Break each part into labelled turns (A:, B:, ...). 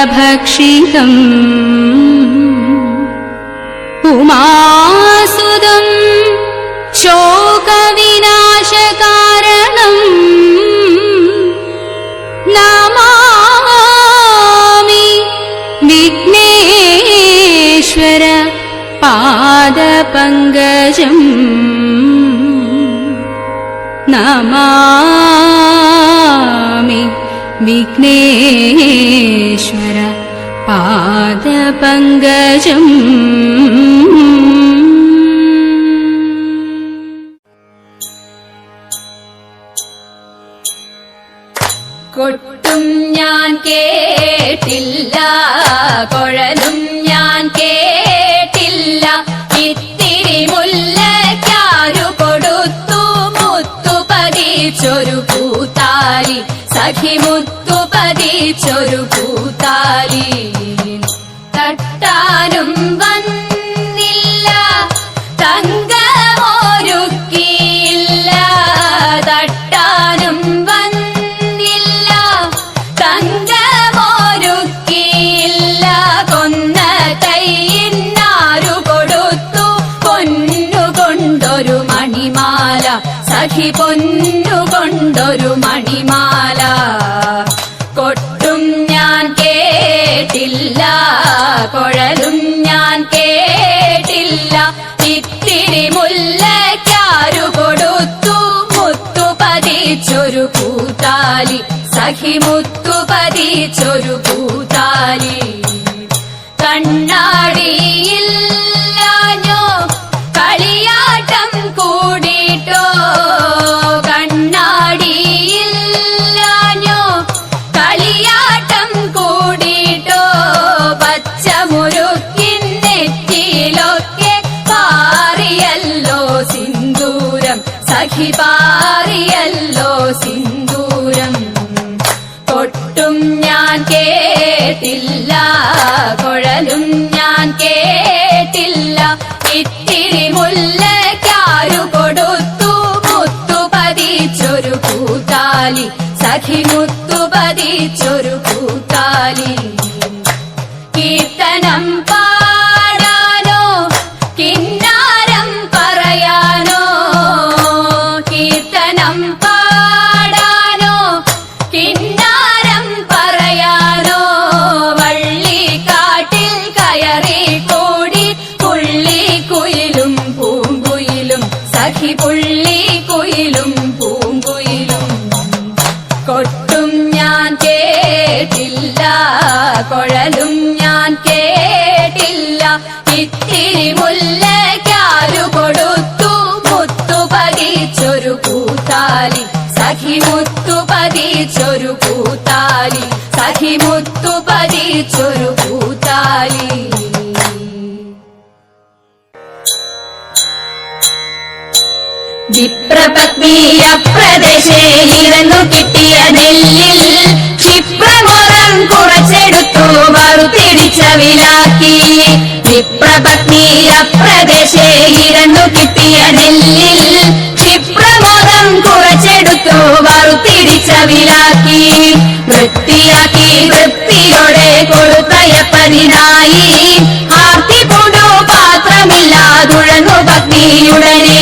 A: भक्षितम् उमासुदम् शोकविनाशकारणम् नमामि विघ्नेश्वर पादपङ्कजम् नमामि विघ्नेश्वर पादपङ्कजम्
B: കൊട്ടും ഞാൻ കേട്ടില്ല കുഴലും ഞാൻ കേട്ടില്ല ഇത്തിരി മുല്ലയ്ക്കാരു കൊടുത്തു മുത്തു പതിച്ചൊരു പൂത്താലി സഖി മുത്തു പതിച്ചൊരു പൂത്താലി തട്ടാനും വന്നില്ല തങ്കമൊരുക്കിയില്ല തട്ടാനും വന്നില്ല തങ്കമൊരുക്കിയില്ല കൊന്ന കൈയിന്നാരു കൊടുത്തു പൊന്നുകൊണ്ടൊരു മണിമാല സഖി പൊന്നുകൊണ്ടൊരു മണിമാല കൊട്ടും ഞാൻ കേട്ടില്ല കുഴലും ഞാൻ കേട്ടില്ല ഇത്തിരി മുല്ലയ്ക്കാരു കൊടുത്തു മുത്തു പതിച്ചൊരു പൂത്താലി സഖി മുത്തു പതിച്ചൊരു പൂത്താലി കണ്ണാടിയില്ലാഞ്ഞോ കളിയാട്ടം കൂടിട്ടോ കണ്ണാടിയില്ലാഞ്ഞോ കളിയാട്ടം കൂടിട്ടോ പച്ചമുരുക്കിൻ നെറ്റിയിലൊക്കെ പാറിയല്ലോ സിന്ദൂരം സഖി പാറിയല്ലോ സിന്ദൂരം കൊട്ടും ഞാൻ കേട്ടില്ല കുഴലും ഞാൻ കേട്ടില്ല ഇത്തിരി മുല്ലയ്ക്കാരു കൊടുത്തു മുത്തു പതിച്ചൊരു പൂത്താലി സഖി മുത്തു പതിച്ചൊരു പൂത്താലി കീർത്തനം പാടാനോ കിന്നാരം പറയാനോ കീർത്തനം പാടാനോ കിന്നാരം പറയാനോ വള്ളിക്കാട്ടിൽ കയറി കൂടി പുള്ളിക്കുയിലും പൂങ്കുയിലും സഖി പുള്ളിക്കുയിലും പൂങ്കുയിലും കൊട്ടും ഞാൻ കേട്ടില്ല കുഴലും ഞാൻ കേട്ടില്ല ഇത്തിരി മുല്ലയ്ക്കാരു കൊടുത്തു മുത്തു പതിച്ചൊരു പൂത്താലി സഖി മുത്തു പതിച്ചൊരു പൂത്താലി സഖി മുത്തു പതിച്ചൊരു പൂത്താലി വിപ്രപത്നിയ പ്രദേശേ ഇരന്നു കിട്ടിയ നെല്ലിൽ ക്ഷിപ്രമോദം കുറച്ചെടുത്തു വറുത്തിടിച്ച വിലാക്കി വിപ്രപത്നിയ പ്രദേശേ ഇരന്നു കിട്ടിയ നെല്ലിൽ ക്ഷിപ്രമോദം കുറച്ചെടുത്തു വറുത്തിടിച്ച വിലാക്കി വൃത്തിയാക്കി വൃത്തിയോടെ കൊടുത്തയപ്പതിനായി ആർത്തി കൊണ്ടു പാത്രമില്ലാതുഴങ്ങു പത്നിയുടനെ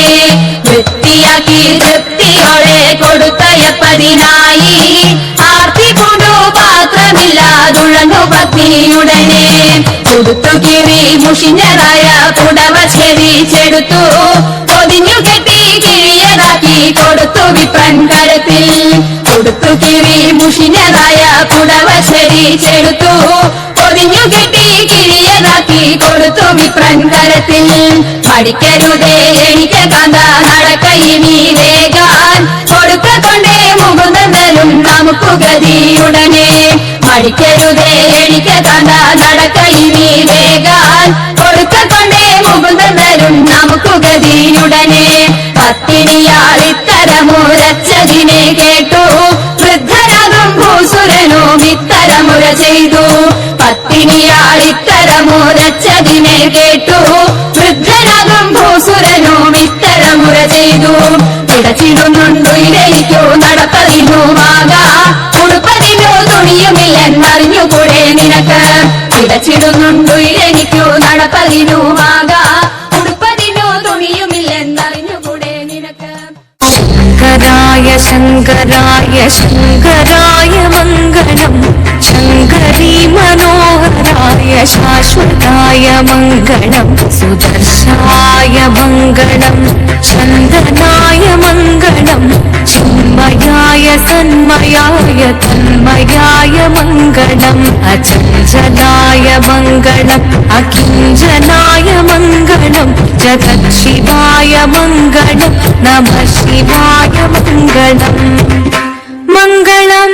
B: വൃത്തിയാക്കി തൃപ്തിയോടെ കൊടുത്തയപ്പതിനായി ആർത്തി കൊണ്ടു പാത്രമില്ലാതുഴങ്ങു പത്നിയുടനെ കൊടുത്തു കിഴി മുഷിഞ്ഞതായ പുടവ ചെവിച്ചെടുത്തു പൊതിഞ്ഞു കെട്ടി കിഴിയതാക്കി കൊടുത്തു വിപ്രൻ കരത്തിൽ കൊടുത്തു കിഴി മുഷിഞ്ഞതായ പുടവ ചെവിച്ചെടുത്തു പൊതിഞ്ഞു കെട്ടി കിഴിയതാക്കി കൊടുത്തു വിപ്രൻ കരത്തിൽ പഠിക്കരുതേ എനിക്ക് കാന്ത നടക്കയിനി വേഗാൻ കൊടുക്ക കൊണ്ടേ മുകുന്ദനും നമുക്ക് ഗതിയുടനെ പഠിക്കരുതേ എനിക്ക് കാന്ത നടക്കയിനി വേഗാൻ കൊടുക്ക കൊണ്ടേ മുകുന്ദനും നമുക്ക് ഗതിയുടനെ പത്തിനിയാളിത്തരമുരച്ചതിനെ കേട്ടു വൃദ്ധനാകും ഭൂസുരനും ഇത്തരമുര ചെയ്തു പത്തിനിയാളിത്തരമുരച്ചതിനെ കേട്ടു വൃദ്ധനാകും ഭൂസുരനും ഇത്തരമുര ചെയ്തു പിടച്ചിടുന്നുണ്ടു ഇരയിക്കോ നടപ്പതിനുമാകാ ഉടുപ്പതിനു തുണിയുമില്ലെന്നറിഞ്ഞുകൂടെ നിനക്ക് പിടച്ചിടുന്നുണ്ടു എനിക്കു നടപ്പതിനുമാകാ ഉടുപ്പതിനു തുണിയുമില്ലെന്നറിഞ്ഞുകൂടെ നിനക്ക്
C: ശങ്കരായ ശങ്കരായ ശങ്കരായ മംഗളം ശങ്കരീ മനോഹരായ ശാശ്വതായ മംഗളം സുദർശായ മംഗളം ചന്ദനായ മംഗളം ചിന്മയായ സന്മയായ തന്മയായ മംഗളം അചഞ്ചലായ മംഗളം അകിഞ്ചനായ മംഗളം ജഗത്ശിവായ മംഗളം നമഃ ശിവായ മംഗളം മംഗളം